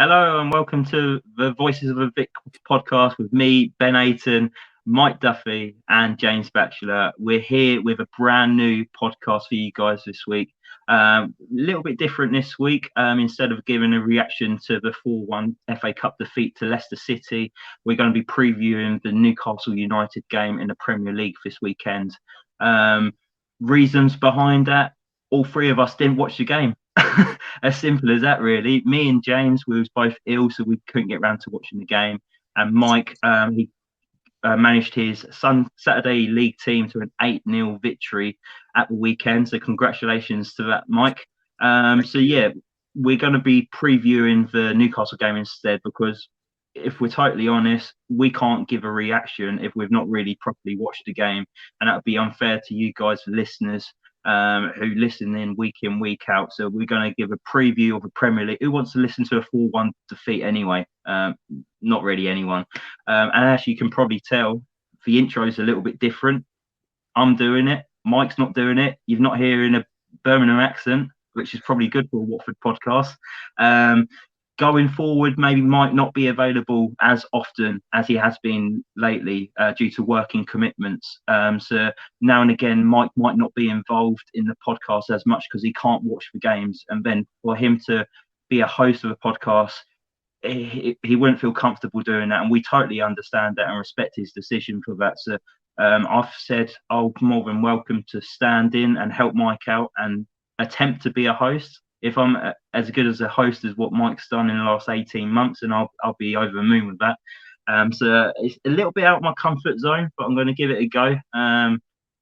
Hello and welcome to the Voices of the Vic podcast with me, Ben Aiton, Mike Duffy, and James Batchelor. We're here with a brand new podcast for you guys this week. A little bit different this week. Instead of giving a reaction to the 4-1 FA Cup defeat to Leicester City, we're going to be previewing the Newcastle United game in the Premier League this weekend. Reasons behind that, all three of us didn't watch the game. As simple as that, really. Me and James, we was both ill, so we couldn't get around to watching the game. And Mike, he managed his Saturday league team to an 8-0 victory at the weekend. So congratulations to that, Mike. Yeah, we're going to be previewing the Newcastle game instead, because if we're totally honest, we can't give a reaction if we've not really properly watched the game, and that would be unfair to you guys, the listeners, who listen in, week out. So we're going to give a preview of the Premier League. Who wants to listen to a 4-1 defeat anyway? Not really anyone. And as you can probably tell, the intro is a little bit different. I'm doing it. Mike's not doing it. You're not hearing a Birmingham accent, which is probably good for a Watford podcast. Going forward, maybe Mike not be available as often as he has been lately due to working commitments. So now and again, Mike might not be involved in the podcast as much because he can't watch the games. And then for him to be a host of a podcast, he wouldn't feel comfortable doing that. And we totally understand that and respect his decision for that. So I've said I'm more than welcome to stand in and help Mike out and attempt to be a host. If I'm as good as a host as what Mike's done in the last 18 months, and I'll be over the moon with that. So it's a little bit out of my comfort zone, but I'm going to give it a go.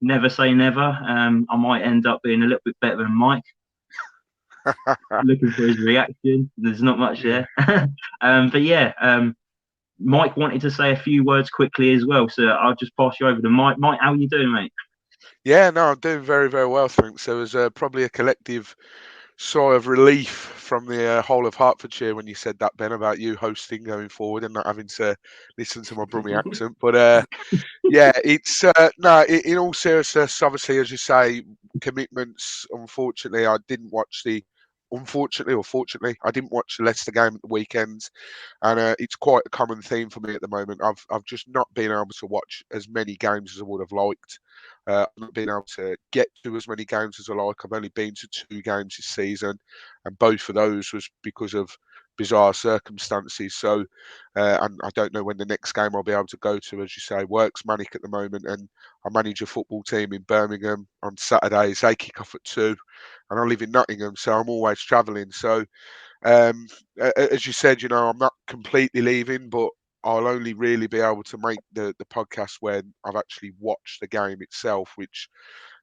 Never say never. I might end up being a little bit better than Mike. Looking for his reaction. There's not much there. But yeah, Mike wanted to say a few words quickly as well. So I'll just pass you over to Mike. Mike, how are you doing, mate? Yeah, no, I'm doing very, very well, thanks. There was probably a collective sigh of relief from the whole of Hertfordshire when you said that, Ben, about you hosting going forward and not having to listen to my Brummie accent. But yeah, it's no. In all seriousness, obviously, as you say, commitments. Unfortunately, I didn't watch the. Unfortunately or fortunately, I didn't watch the Leicester game at the weekend, and it's quite a common theme for me at the moment. I've just not been able to watch as many games as I would have liked. I've not been able to get to as many games as I like. I've only been to 2 games this season, and both of those was because of bizarre circumstances. So, and I don't know when the next game I'll be able to go to. As you say, work's manic at the moment, and I manage a football team in Birmingham on Saturdays. They kick off at 2, and I live in Nottingham, so I'm always travelling. So, as you said, I'm not completely leaving, but I'll only really be able to make the podcast when I've actually watched the game itself, which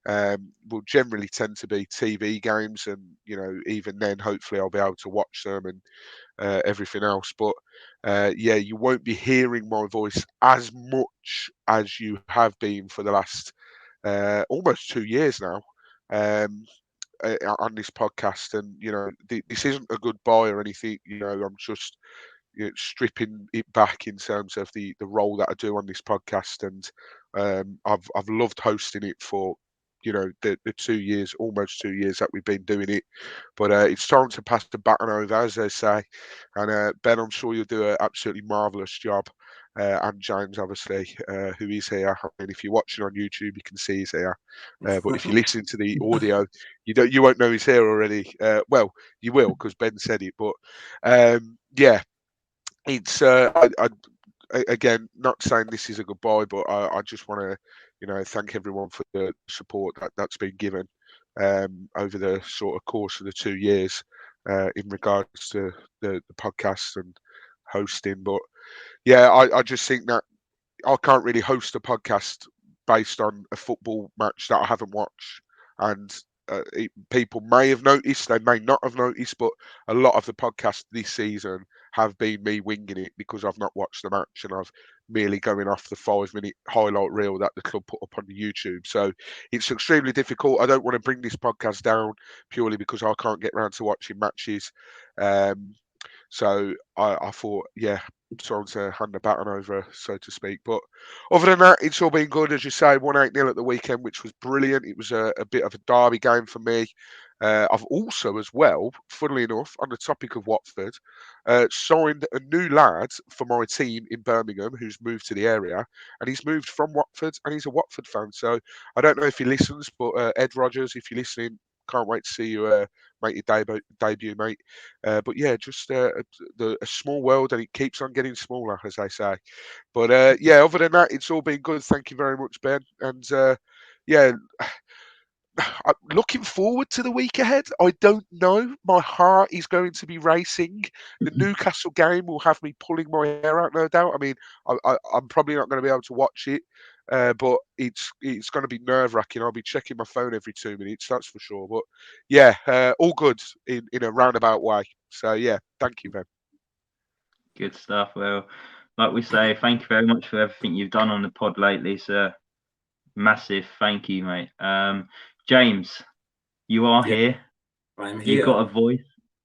will generally tend to be TV games, and even then, hopefully, I'll be able to watch them and everything else. But yeah, you won't be hearing my voice as much as you have been for the last almost 2 years now. On this podcast, and this isn't a goodbye or anything. I'm just stripping it back in terms of the role that I do on this podcast, and I've loved hosting it for the 2 years, almost 2 years that we've been doing it. But it's time to pass the baton over, as they say. And Ben, I'm sure you'll do an absolutely marvellous job. And James, obviously, who is here. I mean, if you're watching on YouTube, you can see he's here. But if you listen to the audio, you won't know he's here already. Well, you will because Ben said it. But yeah, it's again, not saying this is a goodbye, but I just want to thank everyone for the support that's been given over the sort of course of the 2 years in regards to the podcast and hosting. But yeah, I just think that I can't really host a podcast based on a football match that I haven't watched. And people may have noticed, they may not have noticed, but a lot of the podcasts this season have been me winging it because I've not watched the match and I've merely going off the 5-minute highlight reel that the club put up on the YouTube. So it's extremely difficult. I don't want to bring this podcast down purely because I can't get around to watching matches. So I thought, yeah, time to hand the baton over, so to speak. But other than that, it's all been good. As you say, 1-8-0 at the weekend, which was brilliant. It was a bit of a derby game for me. I've also, as well, funnily enough, on the topic of Watford, signed a new lad for my team in Birmingham who's moved to the area, and he's moved from Watford, and he's a Watford fan. So I don't know if he listens, but Ed Rogers, if you're listening, can't wait to see you make your debut, mate. But yeah, just a small world, and it keeps on getting smaller, as they say. But yeah, other than that, it's all been good. Thank you very much, Ben. And yeah, I'm looking forward to the week ahead. I don't know. My heart is going to be racing. The Newcastle game will have me pulling my hair out, no doubt. I mean, I'm probably not going to be able to watch it, but it's going to be nerve wracking. I'll be checking my phone every 2 minutes, that's for sure. But yeah, all good in a roundabout way. So yeah, thank you, Ben. Good stuff. Well, like we say, thank you very much for everything you've done on the pod lately, sir. Massive thank you, mate. James, you are here. I'm here. You've got a voice.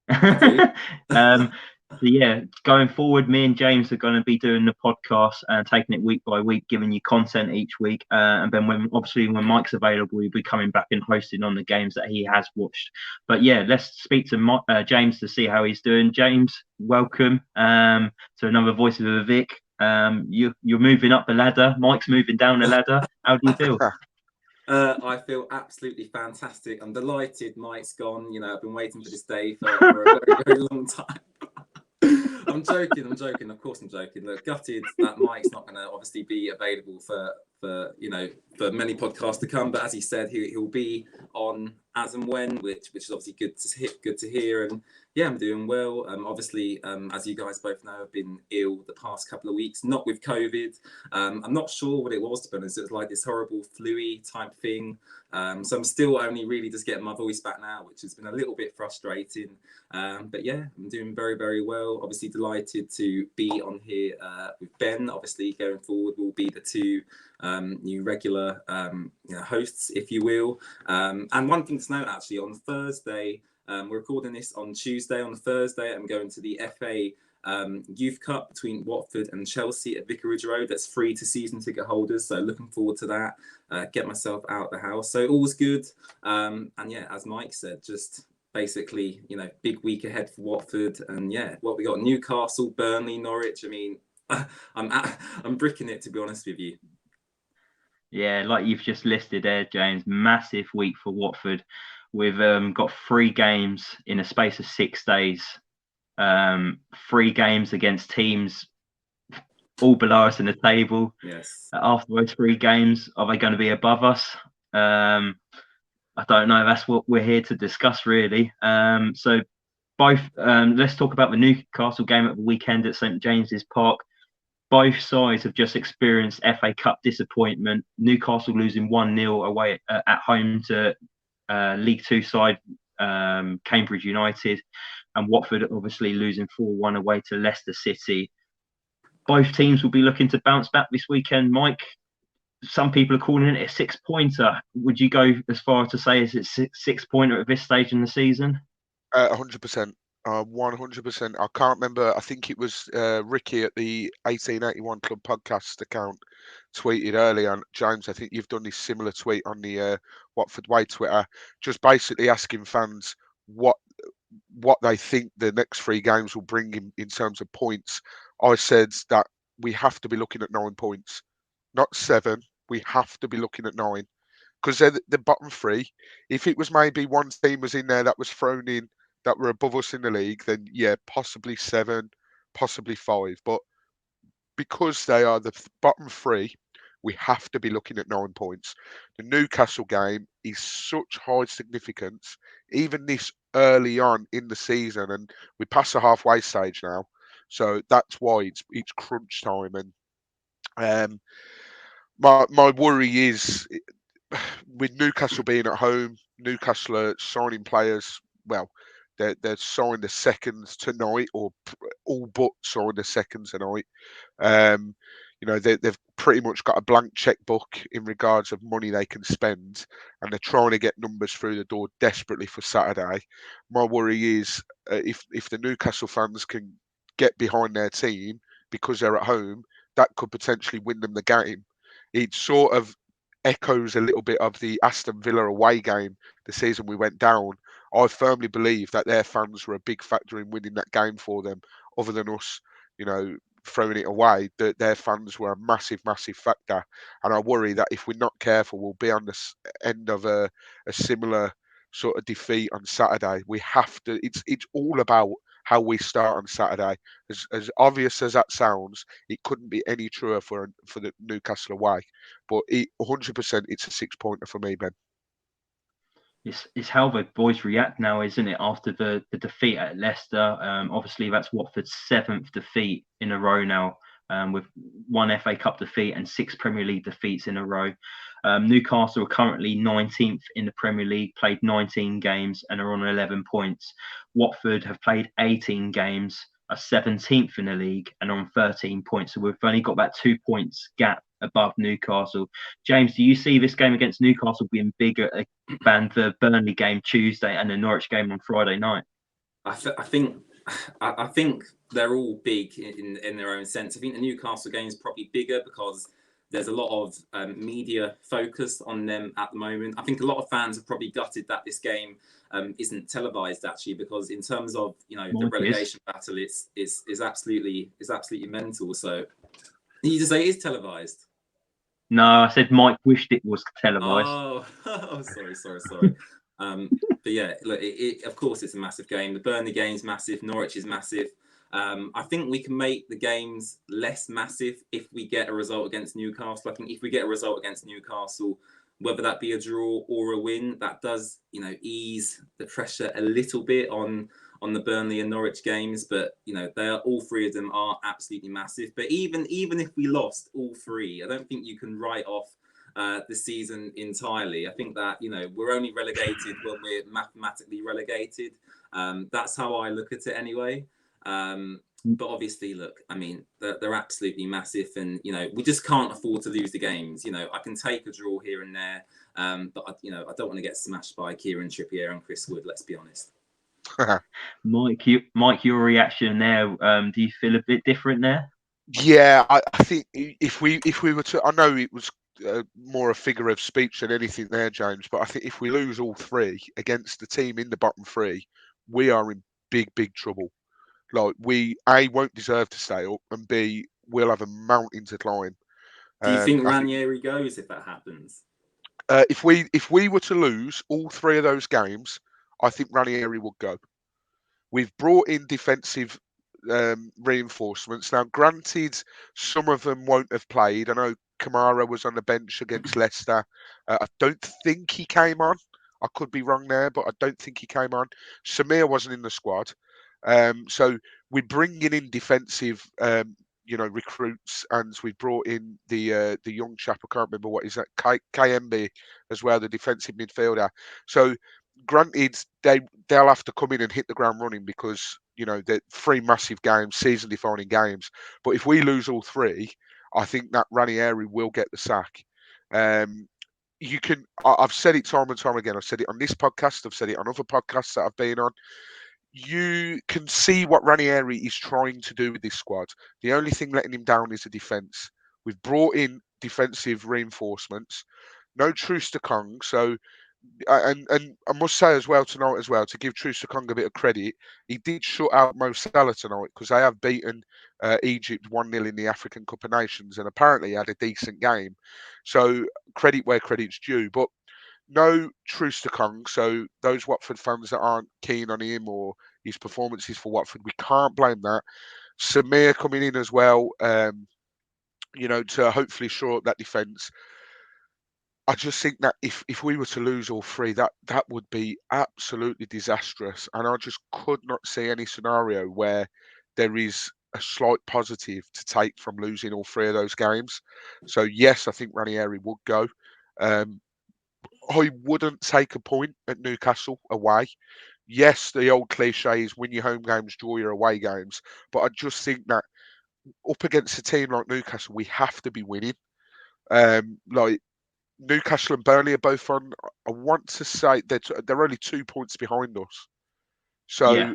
I do. So yeah, going forward, me and James are going to be doing the podcast and taking it week by week, giving you content each week. And then when Mike's available, he'll be coming back and hosting on the games that he has watched. But yeah, let's speak to James to see how he's doing. James, welcome to another Voices of the Vic. You're moving up the ladder. Mike's moving down the ladder. How do you feel? I feel absolutely fantastic. I'm delighted Mike's gone. You know, I've been waiting for this day for a very, very long time. I'm joking. Of course I'm joking. Look, gutted that Mike's not going to obviously be available for many podcasts to come. But as he said, he'll be on as and when, which is obviously good to hear. And yeah, I'm doing well. Obviously, as you guys both know, I've been ill the past couple of weeks, not with COVID. I'm not sure what it was, to be honest. It was like this horrible flu-y type thing. So I'm still only really just getting my voice back now, which has been a little bit frustrating. But yeah, I'm doing very, very well. Obviously delighted to be on here with Ben. Obviously going forward, we'll be the two new regular hosts, if you will. And one thing to note, actually, on Thursday, we're recording this on Tuesday. On Thursday, I'm going to the FA Youth Cup between Watford and Chelsea at Vicarage Road. That's free to season ticket holders, so looking forward to that. Get myself out the house, so all's good. And yeah, as Mike said, just basically, you know, big week ahead for Watford. And yeah, what we got: Newcastle, Burnley, Norwich. I mean, I'm bricking it, to be honest with you. Yeah, like you've just listed there, James, massive week for Watford. We've got 3 games in a space of 6 days. 3 games against teams all below us in the table. Yes. After those 3 games, are they going to be above us? I don't know. That's what we're here to discuss, really. So both, let's talk about the Newcastle game at the weekend at St James's Park. Both sides have just experienced FA Cup disappointment. Newcastle losing 1-0 away at home to League Two side Cambridge United, and Watford obviously losing 4-1 away to Leicester City. Both teams will be looking to bounce back this weekend. Mike, some people are calling it a 6-pointer. Would you go as far to say it's a 6-pointer at this stage in the season? 100%. 100%. I can't remember. I think it was Ricky at the 1881 Club podcast account tweeted earlier. And James, I think you've done this similar tweet on the Watford Way Twitter, just basically asking fans what they think the next 3 games will bring in terms of points. I said that we have to be looking at 9 points, not 7. We have to be looking at 9 because they're the bottom 3. If it was maybe one team was in there that was thrown in that were above us in the league, then yeah, possibly 7, possibly 5. But because they are the bottom 3, we have to be looking at 9 points. The Newcastle game is such high significance, even this early on in the season, and we pass the halfway stage now. So that's why it's crunch time. And my worry is with Newcastle being at home, Newcastle are signing players. Well, they're signing the seconds tonight, or all but signing the seconds tonight. they've pretty much got a blank checkbook in regards of money they can spend, and they're trying to get numbers through the door desperately for Saturday. My worry is if the Newcastle fans can get behind their team because they're at home, that could potentially win them the game. It sort of echoes a little bit of the Aston Villa away game the season we went down. I firmly believe that their fans were a big factor in winning that game for them, other than us, throwing it away. That their fans were a massive, massive factor. And I worry that if we're not careful, we'll be on the end of a similar sort of defeat on Saturday. We have to. It's all about how we start on Saturday. As obvious as that sounds, it couldn't be any truer for the Newcastle away. But 100%, it's a 6-pointer for me, Ben. It's how the boys react now, isn't it? After the defeat at Leicester, obviously that's Watford's 7th defeat in a row now, with 1 FA Cup defeat and 6 Premier League defeats in a row. Newcastle are currently 19th in the Premier League, played 19 games and are on 11 points. Watford have played 18 games, are 17th in the league and on 13 points. So we've only got that 2 points gap above Newcastle. James, do you see this game against Newcastle being bigger than the Burnley game Tuesday and the Norwich game on Friday night? I think they're all big in their own sense. I think the Newcastle game is probably bigger because there's a lot of media focus on them at the moment. I think a lot of fans have probably gutted that this game isn't televised, actually, because in terms of the relegation battle, is absolutely mental. So you just say it is televised. No, I said Mike wished it was televised. Oh, sorry. But yeah, look, of course it's a massive game. The Burnley game's massive. Norwich is massive. I think we can make the games less massive if we get a result against Newcastle. I think if we get a result against Newcastle, whether that be a draw or a win, that does, ease the pressure a little bit on the Burnley and Norwich games. But all three of them are absolutely massive. But even if we lost all three, I don't think you can write off the season entirely. I think that we're only relegated when we're mathematically relegated. That's how I look at it anyway. But obviously, look, I mean, they're absolutely massive, and we just can't afford to lose the games. I can take a draw here and there, but I don't want to get smashed by Kieran Trippier and Chris Wood. Let's be honest. Mike, your reaction there? Do you feel a bit different there? Yeah, I think if we were to, I know it was more a figure of speech than anything there, James, but I think if we lose all three against the team in the bottom three, we are in big, big trouble. Like, we A, won't deserve to stay up, and B, we'll have a mountain to climb. Do you think Ranieri goes if that happens? If we were to lose all three of those games, I think Ranieri would go. We've brought in defensive reinforcements. Now, granted, some of them won't have played. I know Kamara was on the bench against Leicester. I don't think he came on. I could be wrong there, but I don't think he came on. Samir wasn't in the squad. So we're bringing in defensive, recruits, and we brought in the young chap. I can't remember what is that, KMB as well, the defensive midfielder. So granted, they'll have to come in and hit the ground running because they're 3 massive games, season-defining games. But if we lose all 3, I think that Ranieri will get the sack. I've said it time and time again. I've said it on this podcast. I've said it on other podcasts that I've been on. You can see what Ranieri is trying to do with this squad. The only thing letting him down is the defence. We've brought in defensive reinforcements. No truce to Kong. So, and I must say as well tonight as well, to give Truce to Kong a bit of credit, he did shut out Mo Salah tonight because they have beaten Egypt 1-0 in the African Cup of Nations, and apparently had a decent game. So credit where credit's due. But no truce to Kong. So those Watford fans that aren't keen on him or his performances for Watford, we can't blame that. Samir coming in as well, to hopefully shore up that defence. I just think that if we were to lose all 3, that would be absolutely disastrous. And I just could not see any scenario where there is a slight positive to take from losing all 3 of those games. So yes, I think Ranieri would go. I wouldn't take a point at Newcastle away. Yes, the old cliche is win your home games, draw your away games. But I just think that up against a team like Newcastle, we have to be winning. Like Newcastle and Burnley are both on. I want to say they're only 2 points behind us. Yeah. So,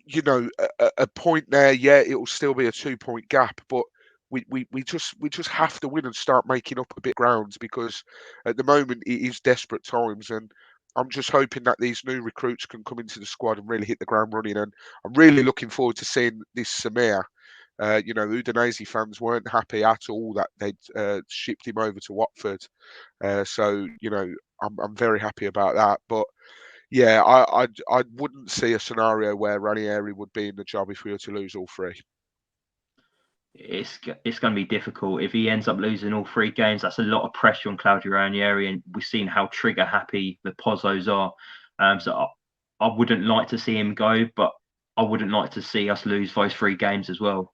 you know, a point there, yeah, it will still be a 2 point gap, but we just have to win and start making up a bit of ground, because at the moment it is desperate times, and I'm just hoping that these new recruits can come into the squad and really hit the ground running. And I'm really looking forward to seeing this Samir. You know, Udinese fans weren't happy at all that they'd shipped him over to Watford. So, you know, I'm very happy about that. But yeah, I wouldn't see a scenario where Ranieri would be in the job if we were to lose all three. It's going to be difficult if he ends up losing all 3 games. That's a lot of pressure on Claudio Ranieri, and we've seen how trigger happy the Pozzos are. So I wouldn't like to see him go, but I wouldn't like to see us lose those 3 games as well.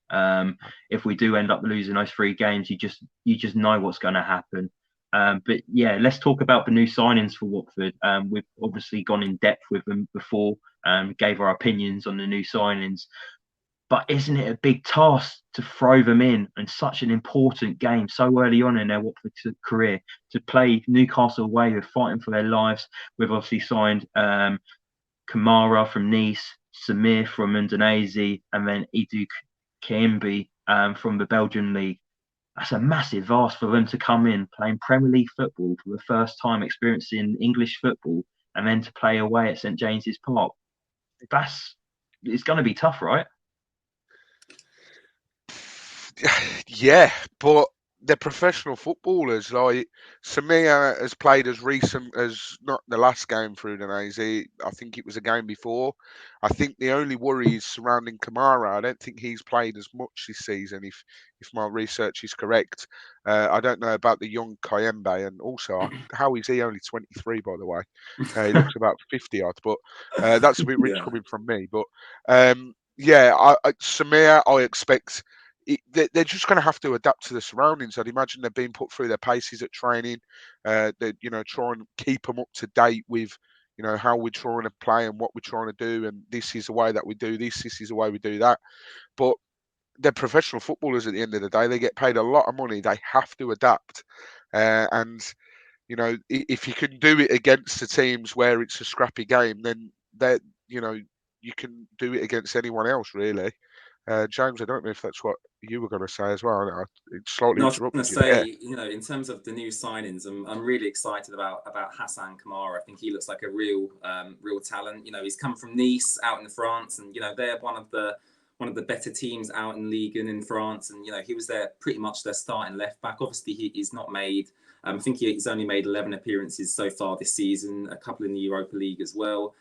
If we do end up losing those 3 games, you just know what's going to happen. But yeah, let's talk about the new signings for Watford. We've obviously gone in depth with them before, gave our opinions on the new signings. But isn't it a big task to throw them in such an important game so early on in their Watford career, to play Newcastle away with fighting for their lives? We've obviously signed Kamara from Nice, Samir from Udinese, and then Idou Kiembe from the Belgian league. That's a massive ask for them to come in playing Premier League football for the first time, experiencing English football, and then to play away at St James's Park. It's going to be tough, right? Yeah, but they're professional footballers. Like Samir has played as recent as not the last game for Udinese. I think it was a game before. I think the only worry is surrounding Kamara. I don't think he's played as much this season, if my research is correct. I don't know about the young Kayembe, and also how is he only 23, by the way? He looks about 50 odd, but that's a bit rich coming from me. But yeah, Samir, I expect. They're just going to have to adapt to the surroundings. I'd imagine they're being put through their paces at training. They, you know, try and keep them up to date with, you know, how we're trying to play and what we're trying to do. And this is the way that we do this. This is the way we do that. But they're professional footballers at the end of the day. They get paid a lot of money. They have to adapt. And, you know, if you can do it against the teams where it's a scrappy game, then you know, you can do it against anyone else, really. James, I don't know if that's what you were going to say as well. It slightly No, I was going to interrupted you say, there. you know, in terms of the new signings, I'm really excited about Hassan Kumar. I think he looks like a real talent. You know, he's come from Nice out in France, and you know they're one of the better teams out in Ligue 1 in France. And you know he was pretty much their starting left back. Obviously, he's not made. I think he's only made 11 appearances so far this season, a couple in the Europa League as well.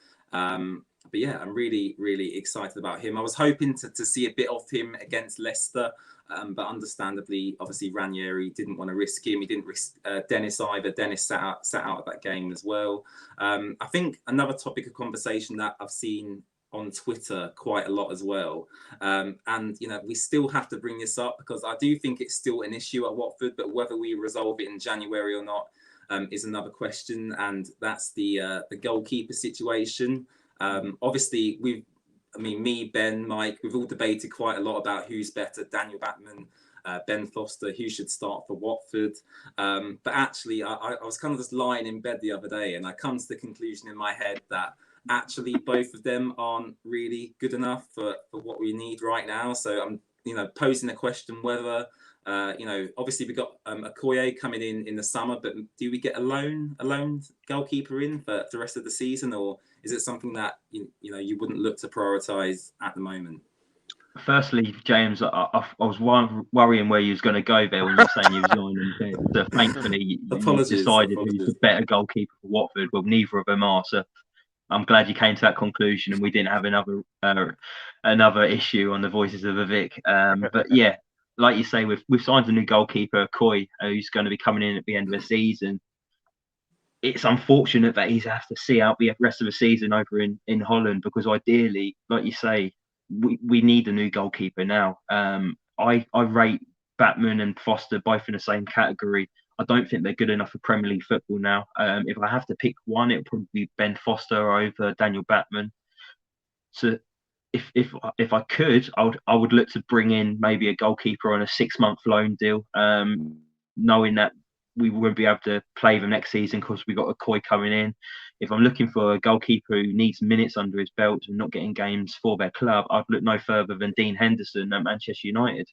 But yeah, I'm really, really excited about him. I was hoping to see a bit of him against Leicester, but understandably, obviously Ranieri didn't want to risk him. He didn't risk Dennis either. Dennis sat out of that game as well. I think another topic of conversation that I've seen on Twitter quite a lot as well, and you know we still have to bring this up because I do think it's still an issue at Watford, but whether we resolve it in January or not is another question, and that's the goalkeeper situation. Obviously, me, Ben, Mike, we've all debated quite a lot about who's better, Daniel Batman, Ben Foster, who should start for Watford. But actually, I was kind of just lying in bed the other day, and I come to the conclusion in my head that actually both of them aren't really good enough for what we need right now. So I'm, you know, posing the question whether. You know, obviously we got Okoye coming in the summer, but do we get a loan goalkeeper in for the rest of the season, or is it something that you know you wouldn't look to prioritise at the moment? Firstly, James, I was worrying where you was going to go there when you were saying you was lying in bed. So thankfully, you decided who's the better goalkeeper for Watford. Well, neither of them are. So I'm glad you came to that conclusion, and we didn't have another issue on the Voices of the Vic. But yeah, like you say, we've signed a new goalkeeper, Coy, who's going to be coming in at the end of the season. It's unfortunate that he's have to see out the rest of the season over in Holland, because ideally, like you say, we need a new goalkeeper now. I rate Batman and Foster both in the same category. I don't think they're good enough for Premier League football now. If I have to pick one, it'll probably be Ben Foster over Daniel Batman. So if I could, I would look to bring in maybe a goalkeeper on a 6-month loan deal, knowing that we won't be able to play them next season because we got a Koi coming in. If I'm looking for a goalkeeper who needs minutes under his belt and not getting games for their club, I'd look no further than Dean Henderson at Manchester United.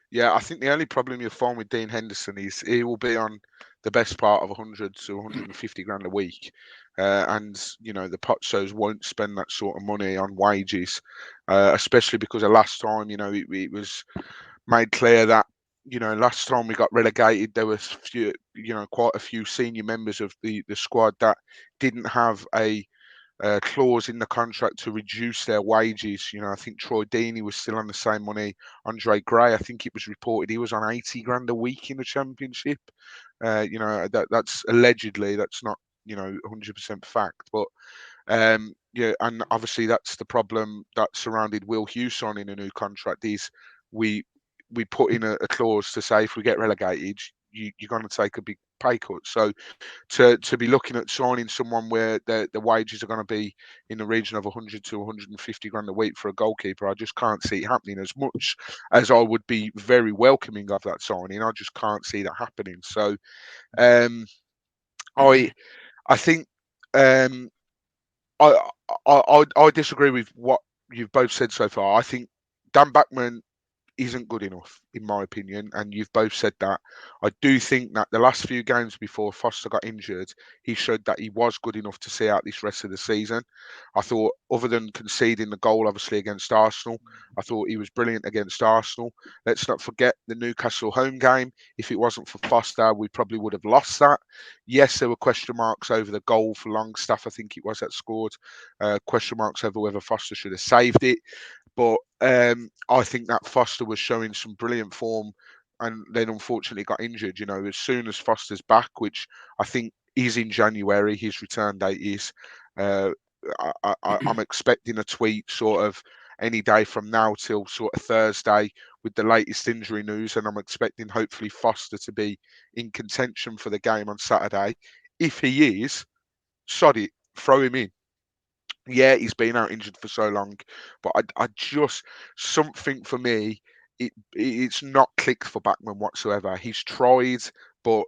Yeah, I think the only problem you'll find with Dean Henderson is he will be on the best part of 100 to 150 grand a week. And, you know, the pot shows won't spend that sort of money on wages, especially because the last time, you know, it was made clear that, you know, last time we got relegated, there was few, you know, quite a few senior members of the squad that didn't have a clause in the contract to reduce their wages. You know, I think Troy Deeney was still on the same money. Andre Gray, I think it was reported he was on 80 grand a week in the Championship. You know, that's allegedly, that's not, you know, 100% fact, but yeah, and obviously that's the problem that surrounded Will Hughes signing a new contract is we put in a clause to say if we get relegated, you're going to take a big pay cut. So to be looking at signing someone where the wages are going to be in the region of 100 to 150 grand a week for a goalkeeper, I just can't see it happening. As much as I would be very welcoming of that signing, I just can't see that happening. So I think um, I disagree with what you've both said so far. I think Dan Backman isn't good enough, in my opinion, and you've both said that. I do think that the last few games before Foster got injured, he showed that he was good enough to see out this rest of the season. I thought, other than conceding the goal, obviously, against Arsenal, I thought he was brilliant against Arsenal. Let's not forget the Newcastle home game. If it wasn't for Foster, we probably would have lost that. Yes, there were question marks over the goal for Longstaff, I think it was, that scored. Question marks over whether Foster should have saved it. But I think that Foster was showing some brilliant form and then unfortunately got injured. You know, as soon as Foster's back, which I think is in January, his return date is, I'm expecting a tweet sort of any day from now till sort of Thursday with the latest injury news. And I'm expecting hopefully Foster to be in contention for the game on Saturday. If he is, sod it, throw him in. Yeah, he's been out injured for so long, but I just something for me, it's not clicked for Backman whatsoever. He's tried, but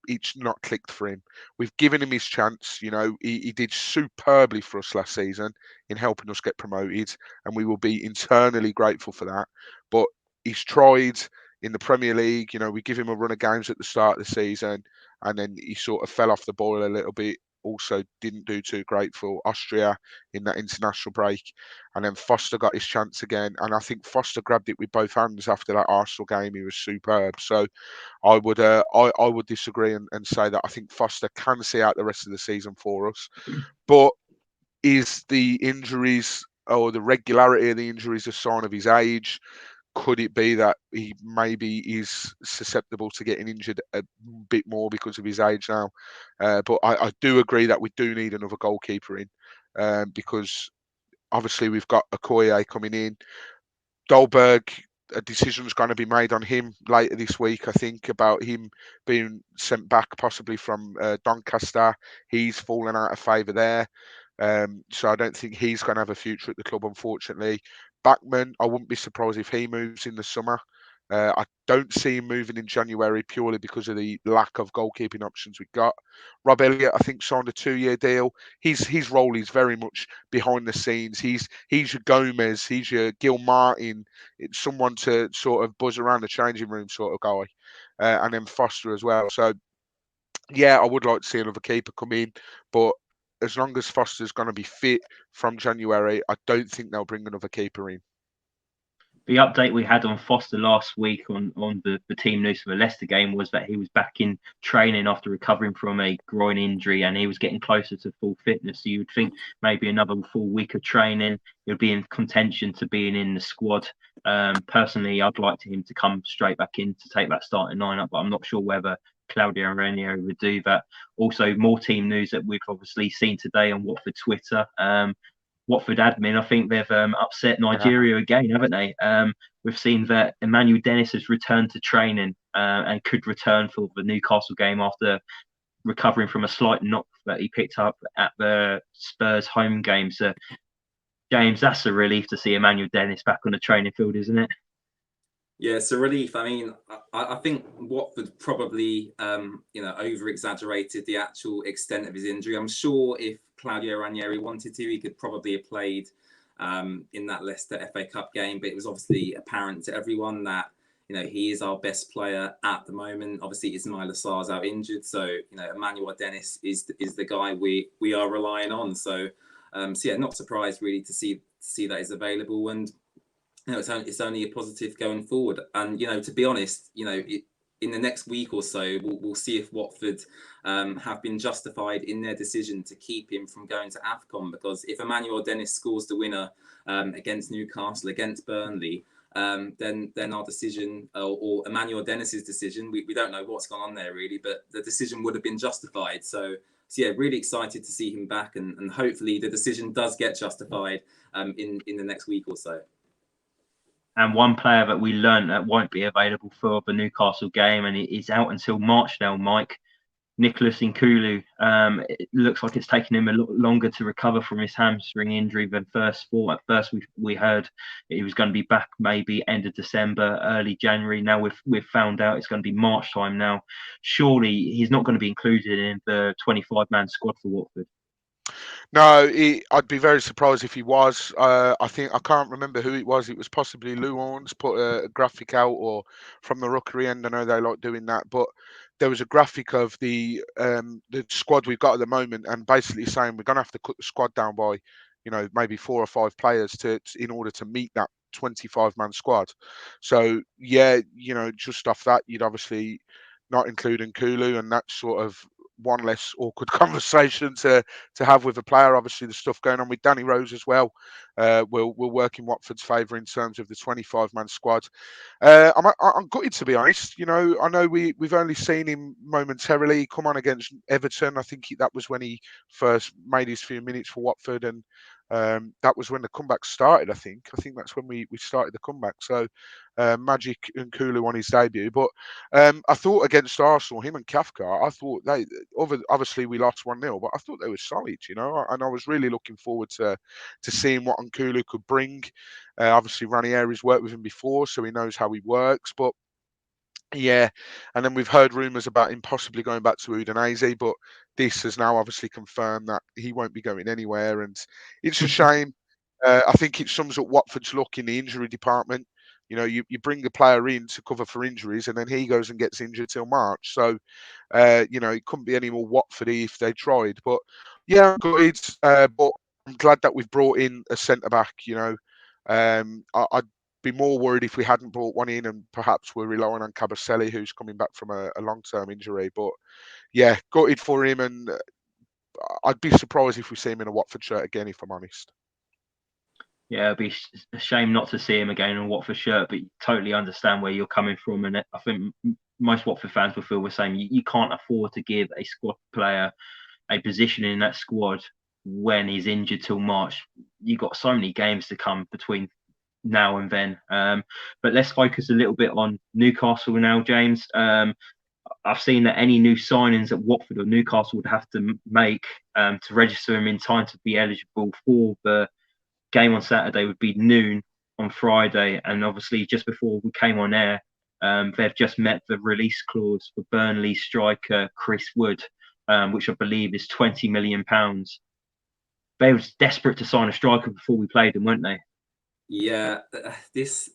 it's not clicked for him. We've given him his chance. You know, he did superbly for us last season in helping us get promoted, and we will be internally grateful for that. But he's tried in the Premier League. You know, we give him a run of games at the start of the season, and then he sort of fell off the boil a little bit. Also, didn't do too great for Austria in that international break. And then Foster got his chance again. And I think Foster grabbed it with both hands after that Arsenal game. He was superb. So I would disagree and say that I think Foster can see out the rest of the season for us. But is the injuries or the regularity of the injuries a sign of his age? Could it be that he maybe is susceptible to getting injured a bit more because of his age now? But I do agree that we do need another goalkeeper in because obviously we've got Okoye coming in. Dolberg, a decision's going to be made on him later this week, I think, about him being sent back possibly from Doncaster. He's fallen out of favour there. So I don't think he's going to have a future at the club, unfortunately. Backman, I wouldn't be surprised if he moves in the summer. I don't see him moving in January purely because of the lack of goalkeeping options we've got. Rob Elliott, I think, signed a 2-year deal. His role is very much behind the scenes. He's your Gomez, he's your Gil Martin. It's someone to sort of buzz around the changing room sort of guy. And then Foster as well. So, yeah, I would like to see another keeper come in, but as long as Foster's going to be fit from January, I don't think they'll bring another keeper in. The update we had on Foster last week on the team news for the Leicester game was that he was back in training after recovering from a groin injury and he was getting closer to full fitness. So you would think maybe another full week of training, he'll be in contention to being in the squad. Personally, I'd like him to come straight back in to take that starting lineup, but I'm not sure whether Claudio Ranieri would do that. Also, more team news that we've obviously seen today on Watford Twitter. Watford admin, I think they've upset Nigeria again, haven't they? We've seen that Emmanuel Dennis has returned to training and could return for the Newcastle game after recovering from a slight knock that he picked up at the Spurs home game. So James, that's a relief to see Emmanuel Dennis back on the training field, isn't it? Yeah, it's a relief. I mean, I think Watford probably, over-exaggerated the actual extent of his injury. I'm sure if Claudio Ranieri wanted to, he could probably have played in that Leicester FA Cup game. But it was obviously apparent to everyone that, he is our best player at the moment. Obviously, Ismaila Sarr's out injured. So, Emmanuel Dennis is the guy we are relying on. So, yeah, not surprised really to see that is available. And it's only a positive going forward. And to be honest, in the next week or so, we'll see if Watford have been justified in their decision to keep him from going to AFCON. Because if Emmanuel Dennis scores the winner against Newcastle, against Burnley, then our decision, or Emmanuel Dennis's decision, we don't know what's gone on there really, but the decision would have been justified. So yeah, really excited to see him back, and hopefully the decision does get justified in the next week or so. And one player that we learned that won't be available for the Newcastle game, and is out until March now, Mike, Nicholas Nkulu. It looks like it's taken him a lot longer to recover from his hamstring injury than first thought. At first, we heard he was going to be back maybe end of December, early January. Now we've found out it's going to be March time now. Surely he's not going to be included in the 25-man squad for Watford. No, I'd be very surprised if he was. I can't remember who it was. It was possibly Lou Orns put a graphic out, or from the Rookery end. I know they like doing that, but there was a graphic of the squad we've got at the moment, and basically saying we're going to have to cut the squad down by, maybe 4 or 5 players in order to meet that 25-man squad. So yeah, just off that, you'd obviously not include Nkulu, and that's sort of one less awkward conversation to have with a player. Obviously, the stuff going on with Danny Rose as well will work in Watford's favour in terms of the 25-man squad. I'm gutted, to be honest. I know we've only seen him momentarily come on against Everton. I think that was when he first made his few minutes for Watford, and that was when the comeback started. I think that's when we started the comeback. So Magic and Kulu on his debut, but I thought against Arsenal, him and Kafka, I thought obviously we lost 1-0, but I thought they were solid, and I was really looking forward to seeing what Nkulu could bring. Obviously Ranieri's worked with him before, so he knows how he works, but yeah, and then we've heard rumours about him possibly going back to Udinese, but this has now obviously confirmed that he won't be going anywhere, and it's a shame. I think it sums up Watford's luck in the injury department. You bring a player in to cover for injuries, and then he goes and gets injured till March. So, it couldn't be any more Watfordy if they tried. But yeah, I'm gutted. But I'm glad that we've brought in a centre back. I'd be more worried if we hadn't brought one in, and perhaps we're relying on Cabaselli, who's coming back from a long-term injury. But yeah, gutted for him, and I'd be surprised if we see him in a Watford shirt again, if I'm honest. Yeah, it'd be a shame not to see him again in a Watford shirt, but you totally understand where you're coming from. And I think most Watford fans will feel the same. You can't afford to give a squad player a position in that squad when he's injured till March. You've got so many games to come between now and then. But let's focus a little bit on Newcastle now, James. I've seen that any new signings that Watford or Newcastle would have to make to register him in time to be eligible for the game on Saturday would be noon on Friday. And obviously, just before we came on air, they've just met the release clause for Burnley striker Chris Wood, which I believe is £20 million. They were desperate to sign a striker before we played them, weren't they? Yeah,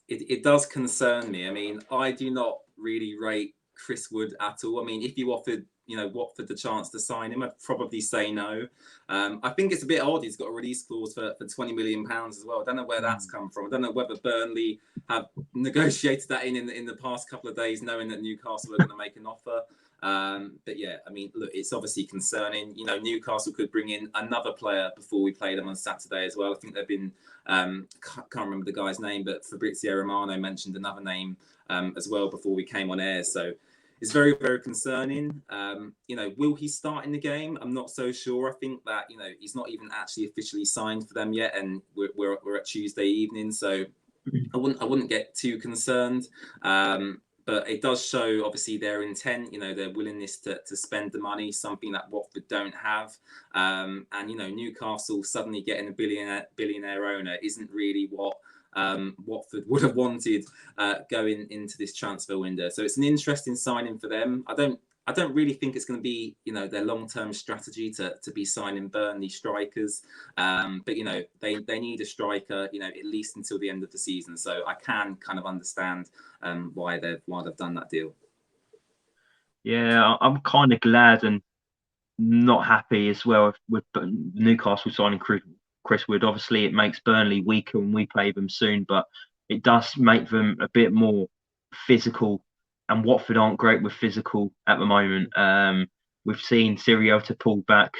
it does concern me. I mean, I do not really rate Chris Wood at all. I mean, if you offered Watford the chance to sign him, I'd probably say no. I think it's a bit odd he's got a release clause for £20 million as well. I don't know where that's come from. I don't know whether Burnley have negotiated that in the past couple of days, knowing that Newcastle are going to make an offer. But yeah, I mean, look, it's obviously concerning. Newcastle could bring in another player before we play them on Saturday as well. I think they've been, can't remember the guy's name, but Fabrizio Romano mentioned another name as well before we came on air. So it's very, very concerning. Will he start in the game? I'm not so sure. I think that, he's not even actually officially signed for them yet. And we're at Tuesday evening. So I wouldn't get too concerned. But it does show, obviously, their intent, their willingness to spend the money, something that Watford don't have. And, Newcastle suddenly getting a billionaire owner isn't really what Watford would have wanted going into this transfer window. So it's an interesting signing for them. I don't really think it's going to be, their long-term strategy to be signing Burnley strikers. But, they need a striker, at least until the end of the season. So I can kind of understand why they've done that deal. Yeah, I'm kind of glad and not happy as well with Newcastle signing Chris Wood. Obviously, it makes Burnley weaker when we play them soon, but it does make them a bit more physical. And Watford aren't great with physical at the moment. We've seen Siriota pull back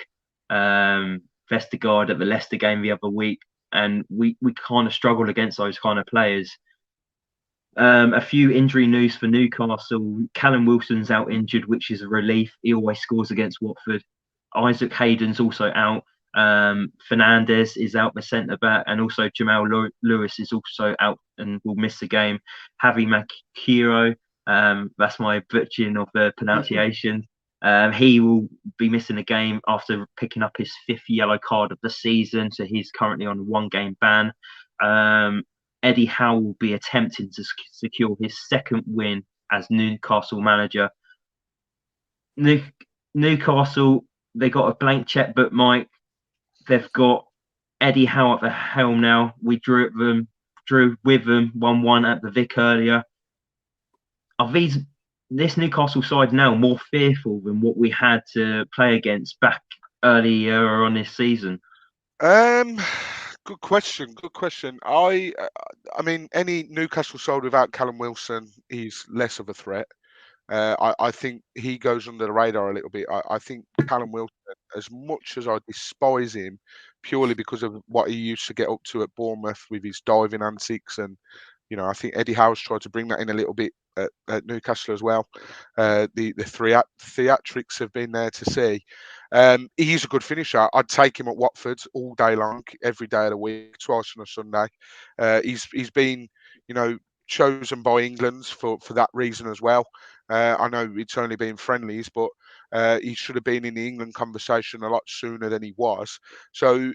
Vestergaard at the Leicester game the other week, and we kind of struggle against those kind of players. A few injury news for Newcastle. Callum Wilson's out injured, which is a relief. He always scores against Watford. Isaac Hayden's also out. Fernandez is out, the centre back, and also Jamal Lewis is also out and will miss the game. Javi Makiro, that's my butchering of the pronunciation. He will be missing a game after picking up his 5th yellow card of the season, so he's currently on a 1-game ban. Eddie Howe will be attempting to secure his 2nd win as Newcastle manager. Newcastle, they got a blank checkbook, Mike. They've got Eddie Howe at the helm now. We drew with them 1-1 at the Vic earlier. Are this Newcastle side now more fearful than what we had to play against back earlier on this season? Good question. I mean, any Newcastle side without Callum Wilson is less of a threat. I think he goes under the radar a little bit. I think Callum Wilson, as much as I despise him, purely because of what he used to get up to at Bournemouth with his diving antics, and I think Eddie Howe's tried to bring that in a little bit at Newcastle as well. The theatrics have been there to see. He's a good finisher. I'd take him at Watford all day long, every day of the week, twice on a Sunday. He's been, chosen by England for that reason as well. I know it's only been friendlies, but he should have been in the England conversation a lot sooner than he was. So,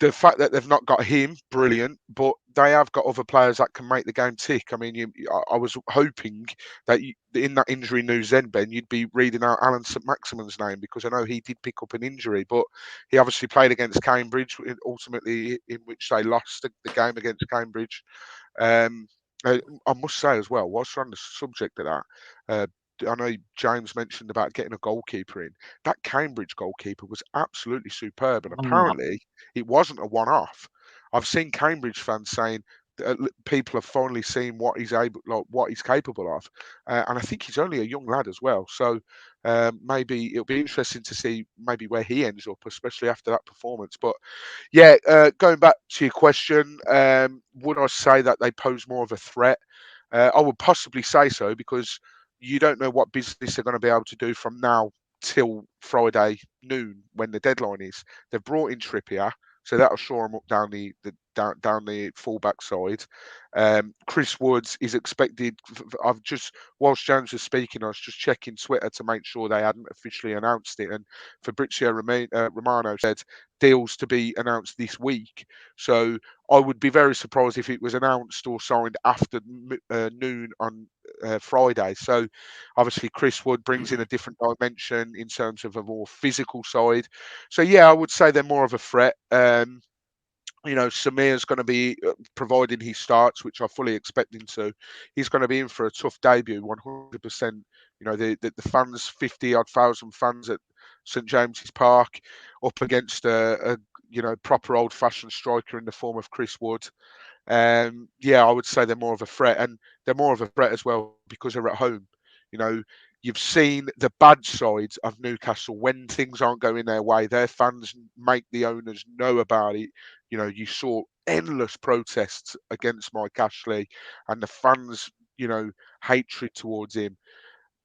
the fact that they've not got him, brilliant, but they have got other players that can make the game tick. I mean, I was hoping that in that injury news then, Ben, you'd be reading out Alan St Maximin's name, because I know he did pick up an injury, but he obviously played against Cambridge, ultimately in which they lost the game against Cambridge. I must say as well, whilst we're on the subject of that, I know James mentioned about getting a goalkeeper in. That Cambridge goalkeeper was absolutely superb, and apparently it wasn't a one-off. I've seen Cambridge fans saying that people have finally seen what he's capable of, and I think he's only a young lad as well. So maybe it'll be interesting to see maybe where he ends up, especially after that performance. But yeah, going back to your question, would I say that they pose more of a threat? I would possibly say so, because you don't know what business they're going to be able to do from now till Friday noon when the deadline is. They've brought in Trippier, so that'll shore them up down the fullback side. Chris Woods is expected. Whilst James was speaking, I was just checking Twitter to make sure they hadn't officially announced it, and Fabrizio Romano said deals to be announced this week. So I would be very surprised if it was announced or signed after noon on Friday. So obviously Chris Wood brings in a different dimension in terms of a more physical side. So yeah, I would say they're more of a threat. Samir's going to be providing he starts, which I fully expect him to. He's going to be in for a tough debut, 100%. The fans, 50,000 fans at St James's Park, up against a proper old-fashioned striker in the form of Chris Wood. Yeah, I would say they're more of a threat, and they're more of a threat as well because they're at home. You've seen the bad sides of Newcastle when things aren't going their way. Their fans make the owners know about it. You saw endless protests against Mike Ashley and the fans, hatred towards him.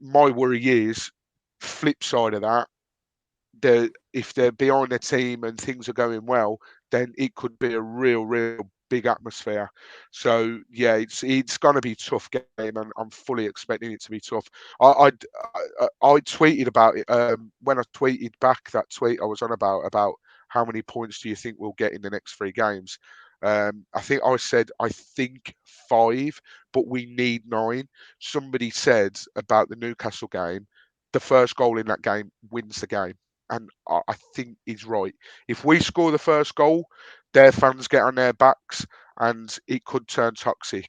My worry is, flip side of that, if they're behind their team and things are going well, then it could be a real big atmosphere. So yeah, it's going to be a tough game, and I'm fully expecting it to be tough. I tweeted about it when I tweeted back that tweet I was on about how many points do you think we'll get in the next 3 games. I think I said I think 5, but we need 9. Somebody said about the Newcastle game, the first goal in that game wins the game. And I think he's right. If we score the first goal, their fans get on their backs, and it could turn toxic.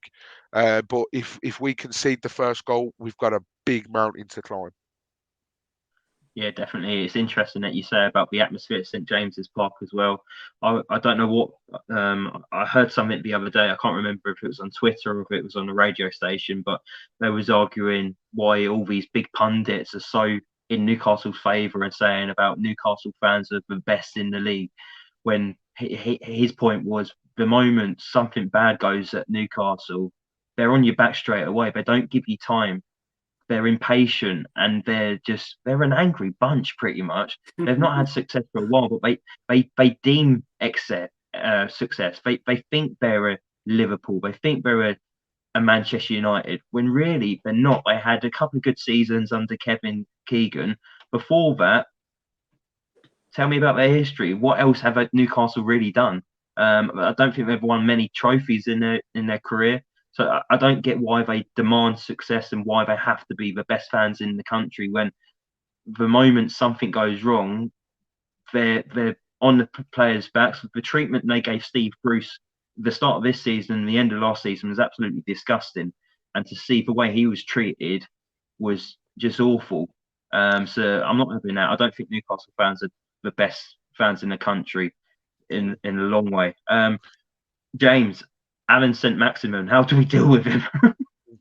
But if we concede the first goal, we've got a big mountain to climb. Yeah, definitely. It's interesting that you say about the atmosphere at St James's Park as well. I don't know what I heard something the other day. I can't remember if it was on Twitter or if it was on the radio station, but they was arguing why all these big pundits are so in Newcastle's favour and saying about Newcastle fans are the best in the league. When his point was, the moment something bad goes at Newcastle, they're on your back straight away. They don't give you time. They're impatient, and they're an angry bunch pretty much. They've not had success for a while, but they deem success. They think they're a Liverpool. They think they're a Manchester United, when really they're not. They had a couple of good seasons under Kevin Keegan. Before that, tell me about their history. What else have Newcastle really done? I don't think they've won many trophies in their career. So I don't get why they demand success and why they have to be the best fans in the country, when the moment something goes wrong, they're on the players' backs. The treatment they gave Steve Bruce the start of this season and the end of last season was absolutely disgusting. And to see the way he was treated was just awful. So I'm not having that. I don't think Newcastle fans are the best fans in the country in a long way. James, Alan St. Maximin, how do we deal with him?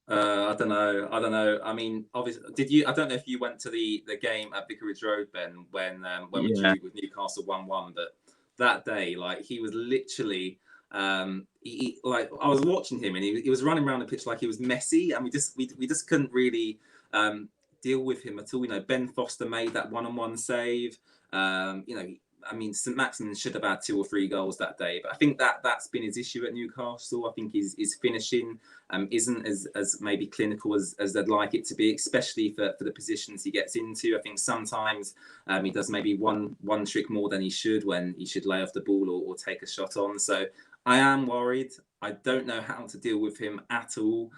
I don't know. I mean, obviously, did you? I don't know if you went to the game at Vicarage Road, Ben, when we drew with Newcastle 1-1. But that day, like, he was literally, like, I was watching him, and he was running around the pitch like he was Messi, and we just couldn't really deal with him at all. You know, Ben Foster made that one-on-one save. You know, I mean, St. Maximin should have had 2 or 3 goals that day, but I think that's been his issue at Newcastle. I think his finishing isn't as maybe clinical as they'd like it to be, especially for the positions he gets into. I think sometimes he does maybe one trick more than he should, when he should lay off the ball or take a shot on. So I am worried. I don't know how to deal with him at all.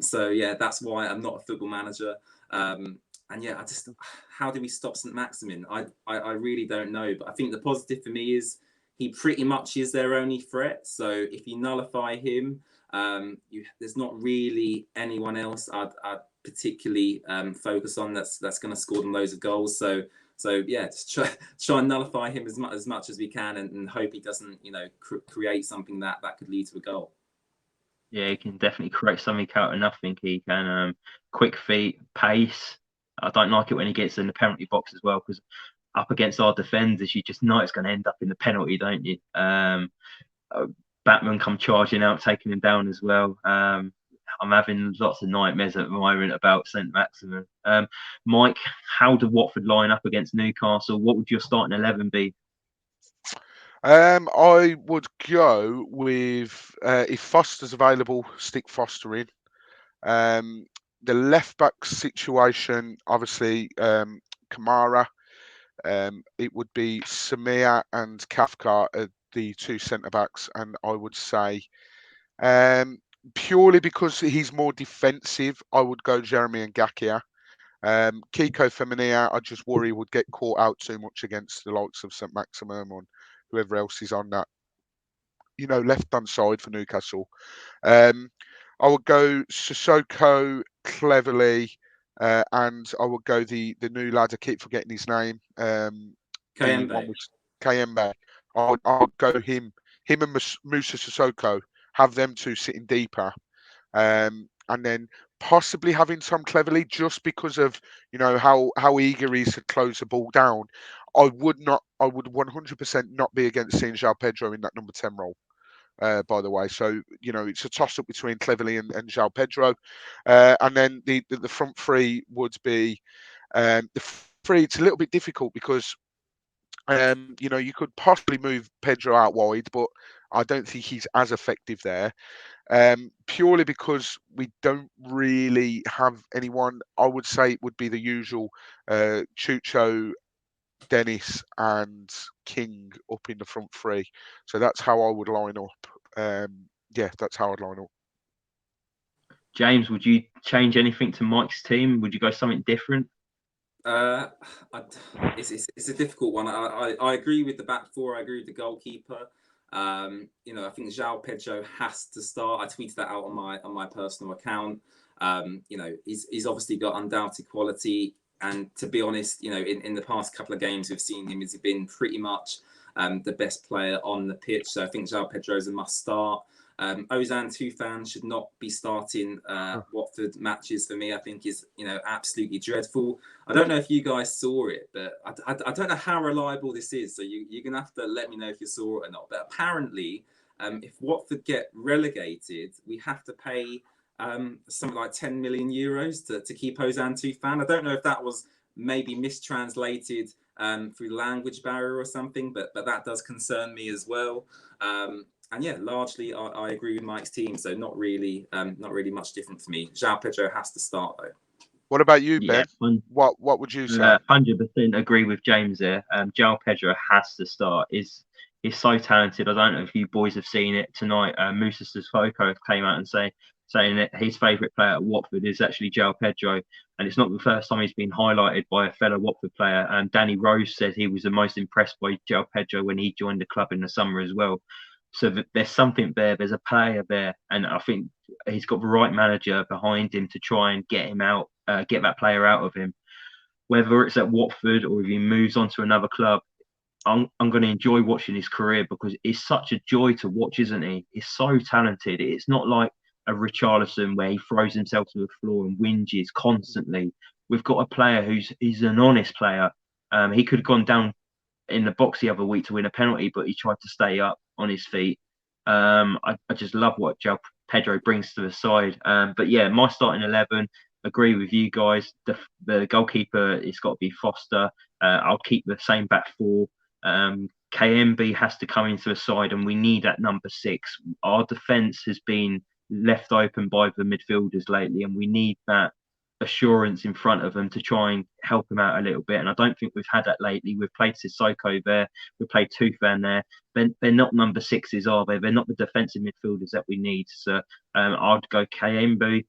So yeah, that's why I'm not a football manager. And yeah, how do we stop St. Maximin? I really don't know. But I think the positive for me is he pretty much is their only threat. So if you nullify him, there's not really anyone else I'd particularly focus on that's going to score them loads of goals. So yeah, just try and nullify him as much as we can, and hope he doesn't, you know, create something that could lead to a goal. Yeah, he can definitely create something out of nothing. He can quick feet, pace. I don't like it when he gets in the penalty box as well, because up against our defenders, you just know it's going to end up in the penalty, don't you? Batman come charging out, taking him down as well. I'm having lots of nightmares at the moment about St. Maximin. Mike, how did Watford line up against Newcastle? What would your starting 11 be? I would go with, if Foster's available, stick Foster in. The left back situation, obviously, Kamara. It would be Samir and Kafka are the 2 centre backs, and I would say, purely because he's more defensive, I would go Jeremy Ngakia. Kiko Femenia, I just worry would get caught out too much against the likes of St. Maximin and whoever else is on that, you know, left-hand side for Newcastle. I would go Sissoko, Cleverly, and I would go the new lad. I keep forgetting his name. Kayembe. Kayembe. I would go him and Musa Sissoko. Have them 2 sitting deeper, and then possibly having Tom Cleverly, just because of, you know, how eager he is to close the ball down. I would 100% not be against seeing João Pedro in that number 10 role. By the way, so, you know, it's a toss up between Cleverly and João Pedro, and then the front 3 would be the 3. It's a little bit difficult because, you know, you could possibly move Pedro out wide, but I don't think he's as effective there. Purely because we don't really have anyone. I would say it would be the usual Chucho, Dennis, and King up in the front three. So that's how I would line up. Yeah, that's how I'd line up. James, would you change anything to Mike's team? Would you go something different? It's a difficult one. I agree with the back four. I agree with the goalkeeper. You know, I think João Pedro has to start. I tweeted that out on my personal account. You know, he's obviously got undoubted quality. And to be honest, you know, in the past couple of games we've seen him, he's been pretty much the best player on the pitch. So I think João Pedro is a must start. Ozan Tufan should not be starting Watford matches for me. I think is, you know, absolutely dreadful. I don't know if you guys saw it, but I don't know how reliable this is. So you're going to have to let me know if you saw it or not. But apparently, if Watford get relegated, we have to pay something like 10 million euros to keep Ozan Tufan. I don't know if that was maybe mistranslated through language barrier or something, but that does concern me as well. And yeah, largely I agree with Mike's team, so not really much different for me. João Pedro has to start though. What about you, Ben? Yeah, what would you say? 100% agree with James there. João Pedro has to start. He's so talented. I don't know if you boys have seen it tonight. Musa Sissoko came out and saying that his favourite player at Watford is actually João Pedro, and it's not the first time he's been highlighted by a fellow Watford player. And Danny Rose said he was the most impressed by João Pedro when he joined the club in the summer as well. So there's something there. There's a player there, and I think he's got the right manager behind him to try and get him out, get that player out of him. Whether it's at Watford or if he moves on to another club, I'm going to enjoy watching his career because it's such a joy to watch, isn't he? He's so talented. It's not like a Richarlison where he throws himself to the floor and whinges constantly. We've got a player he's an honest player. He could have gone down in the box the other week to win a penalty, but he tried to stay up on his feet. I just love what João Pedro brings to the side. But yeah, my starting 11, agree with you guys. The goalkeeper, it's got to be Foster. I'll keep the same back four. KMB has to come into the side, and we need that number 6. Our defence has been left open by the midfielders lately, and we need that assurance in front of them to try and help them out a little bit. And I don't think we've had that lately. We've played Sissoko there, we've played Tufan there. They're not number 6s, are they? They're not the defensive midfielders that we need. So I'd go KMB.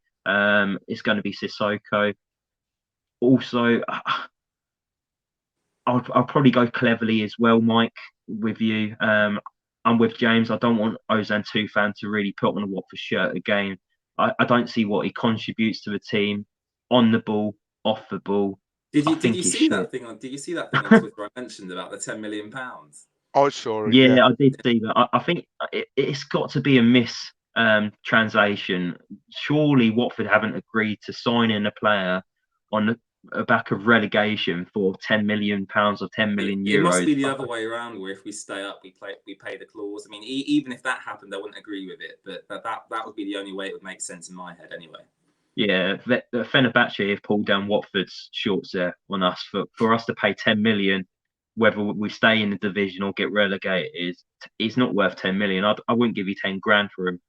It's going to be Sissoko. Also, I'll probably go Cleverly as well, Mike, with you. I'm with James. I don't want Ozan Tufan to really put on a Watford shirt again. I don't see what he contributes to the team on the ball, off the ball. Did you see that thing on Twitter I mentioned about the £10 million? I saw it. Yeah, I did see that. I think it's got to be a translation. Surely Watford haven't agreed to sign in a player on the back of relegation for £10 million or 10 million euros. It must be the other way around, where if we stay up, we pay the clause. I mean, even if that happened, I wouldn't agree with it, but that would be the only way it would make sense in my head, anyway. Yeah, the Fenerbahce have pulled down Watford's shorts there on us for us to pay 10 million, whether we stay in the division or get relegated. It's not worth 10 million. I wouldn't give you 10 grand for him.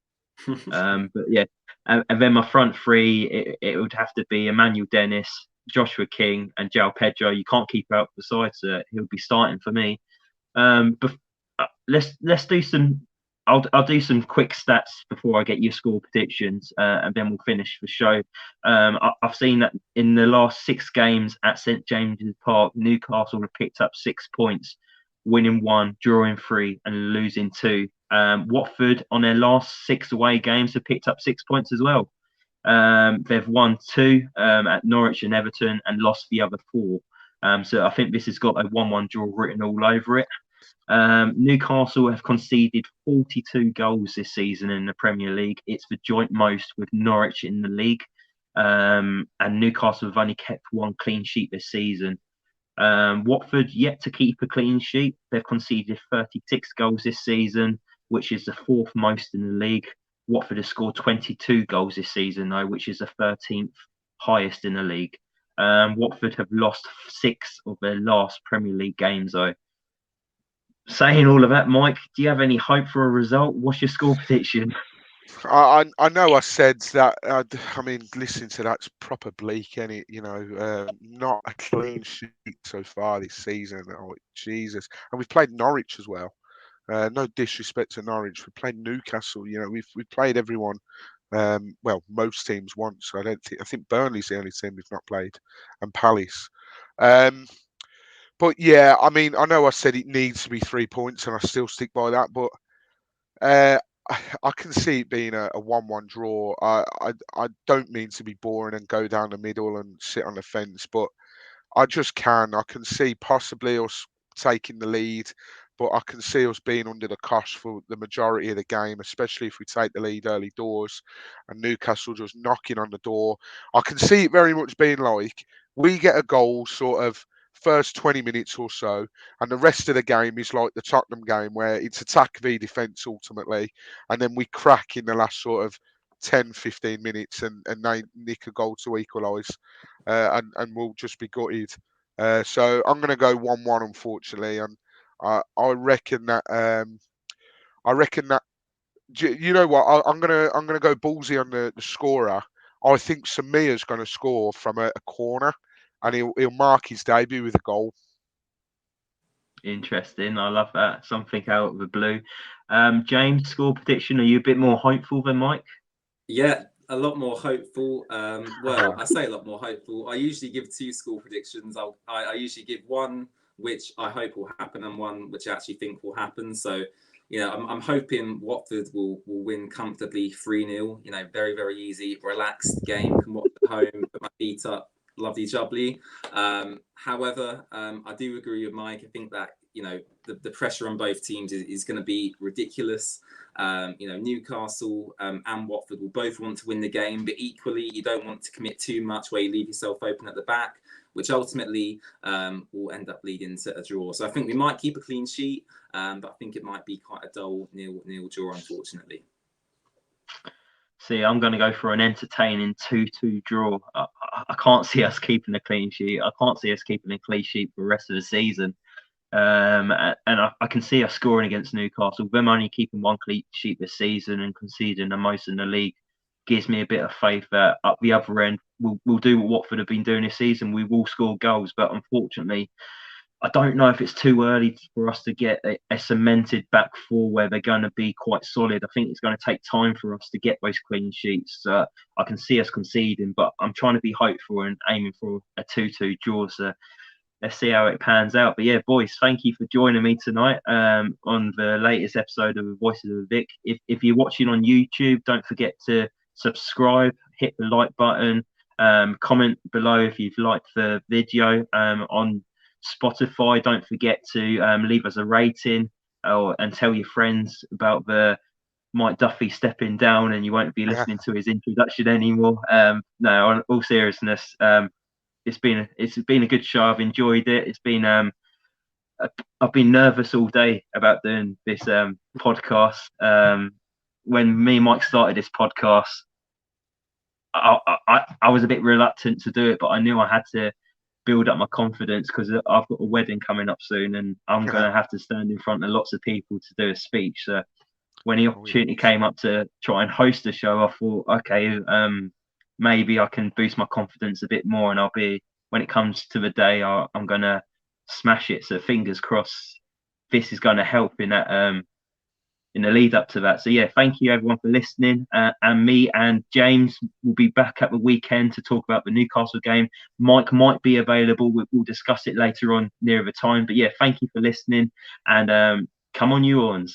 But yeah, and then my front three, it would have to be Emmanuel Dennis, Joshua King, and João Pedro. You can't keep out the side, so he'll be starting for me. But let's do some. I'll do some quick stats before I get your score predictions, and then we'll finish the show. I've seen that in the last 6 games at St James's Park, Newcastle have picked up 6 points, winning 1, drawing 3, and losing 2. Watford, on their last 6 away games, have picked up 6 points as well. They've won 2 at Norwich and Everton and lost the other 4. So I think this has got a 1-1 draw written all over it. Newcastle have conceded 42 goals this season in the Premier League. It's the joint most with Norwich in the league. And Newcastle have only kept 1 clean sheet this season. Watford yet to keep a clean sheet. They've conceded 36 goals this season, which is the 4th most in the league. Watford has scored 22 goals this season, though, which is the 13th highest in the league. Watford have lost 6 of their last Premier League games, though. saying all of that, Mike, do you have any hope for a result? What's your score prediction? I know I said that. I mean, listening to that's proper bleak, ain't it? You know, not a clean sheet so far this season. Oh, Jesus! And we've played Norwich as well. No disrespect to Norwich, we played Newcastle. You know, we've played everyone. Well, most teams once. I think Burnley's the only team we've not played, and Palace. But yeah, I mean, I know I said it needs to be 3 points, and I still stick by that. But uh, I can see it being a 1-1 draw. I don't mean to be boring and go down the middle and sit on the fence, but I just can. I can see possibly us taking the lead, but I can see us being under the cosh for the majority of the game, especially if we take the lead early doors and Newcastle just knocking on the door. I can see it very much being like we get a goal sort of first 20 minutes or so, and the rest of the game is like the Tottenham game where it's attack v defence ultimately, and then we crack in the last sort of 10-15 minutes and they nick a goal to equalise. And we'll just be gutted. So I'm going to go 1-1, unfortunately, and I reckon that you know what I'm gonna go ballsy on the scorer. I think Samia's going to score from a corner, and he'll mark his debut with a goal. Interesting. I love that. Something out of the blue. James, score prediction. Are you a bit more hopeful than Mike? Yeah, a lot more hopeful. Well, I say a lot more hopeful. I usually give 2 score predictions. I usually give one which I hope will happen and one which I actually think will happen. So, you know, I'm hoping Watford will win comfortably 3-0. You know, very, very easy, relaxed game. Can watch at home, put my feet up, lovely jubbly. However, I do agree with Mike. I think that, you know, the pressure on both teams is going to be ridiculous. You know, Newcastle and Watford will both want to win the game, but equally, you don't want to commit too much where you leave yourself open at the back, which ultimately will end up leading to a draw. So I think we might keep a clean sheet, but I think it might be quite a dull nil draw, unfortunately. See, I'm going to go for an entertaining 2-2 draw. I can't see us keeping a clean sheet. I can't see us keeping a clean sheet for the rest of the season. And I can see us scoring against Newcastle. Them only keeping 1 clean sheet this season and conceding the most in the league gives me a bit of faith that up the other end, we'll do what Watford have been doing this season. We will score goals, but unfortunately, I don't know if it's too early for us to get a cemented back four where they're going to be quite solid. I think it's going to take time for us to get those clean sheets. I can see us conceding, but I'm trying to be hopeful and aiming for a 2-2 draw. So let's see how it pans out. But yeah, boys, thank you for joining me tonight on the latest episode of the Voices of the Vic. If you're watching on YouTube, don't forget to subscribe, hit the like button, comment below if you've liked the video. On Spotify, don't forget to leave us a rating and tell your friends about the Mike Duffy stepping down, and you won't be listening to his introduction anymore. No, on all seriousness, it's been a good show. I've enjoyed it. It's been I've been nervous all day about doing this podcast. When me and Mike started this podcast, I was a bit reluctant to do it, but I knew I had to build up my confidence because I've got a wedding coming up soon, and I'm going to have to stand in front of lots of people to do a speech. So when the opportunity came up to try and host the show, I thought, okay, maybe I can boost my confidence a bit more, and when it comes to the day, I'm going to smash it. So fingers crossed, this is going to help in that in the lead up to that. So yeah, thank you everyone for listening. And me and James will be back at the weekend to talk about the Newcastle game. Mike might be available. We'll discuss it later on nearer the time. But yeah, thank you for listening, and come on, you Orns.